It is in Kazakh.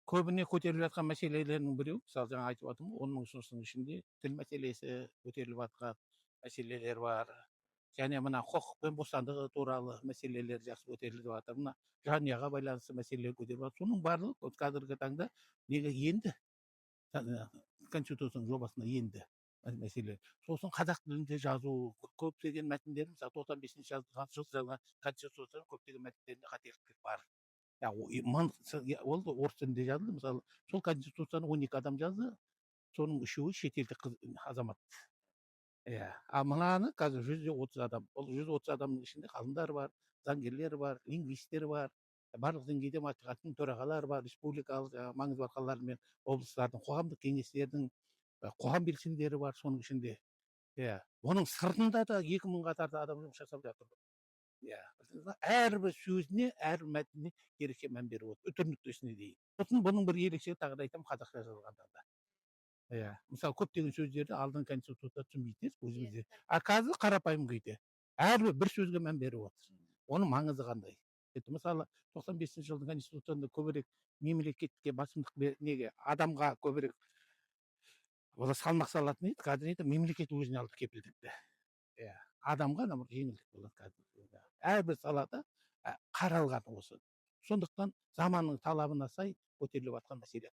көбіне көтеріліп жатқан мәселелердің біреу, мысалы жаңа айтып жатырмын ғой, 10 мың ұсыныстың ішінде тіл мәселесі көтеріліп жатқан мәселелер бар. Және мына құқық пен бостандығы туралы мәселелер жақсы көтеріліп жатыр. Мына жанұяға байланысты мәселелер көтеріліп жатыр. Соның барлығы қазіргі таңда неге енді конституцияның жобасына енді мәселе. Сосын қазақ тілінде жазу көптеген мәтіндер, мысалы 95-ші жылғы конституцияның көптеген мәтіндерінде қателіктер бар. Ол орыс тілінде жазылды. Мысалы сол конституцияны 12 адам жазды, соның үшеуі шетелдік азамат. А мынаны қазір 130 адам. Ол 130 адамның ішінде ғалымдар бар, заңгерлер бар, лингвисттер бар, барлық деңгейде мәслихаттың төрағалары бар, республикалық маңызы бар қалалар мен облыстардың қоғамдық кеңестердің қоғам белсенділері бар соның ішінде. Оның сыртында да 2000-ға тарта адам жұмыс жасап жатыр. Әрбір сөзіне, әрбір мәтініне ерекше мән беріп отыр, үтір-нүктесіне дейін. Сосын бұның бір ерекшелігі, тағы да айтамын, қазақша жазылғанда. Мысалы көптеген сөздерді алдын конституция түсінбейтін өзімізде. А қазір қарапайым күйде әрбір бір сөзге мән беріп отыр. Оның маңызы қандай? Мысалы 95-ші жылдың конституциясында көбірек мемлекетке басымдық неге адамға көбірек салмақ салатын еді, қазір мемлекет өзіне алды кепілдікті. Адамға жеңілдік болады қазір. Әрбір салада қаралған осы. Сондықтан заманның талабына сай көтеріліп жатқан мәселе.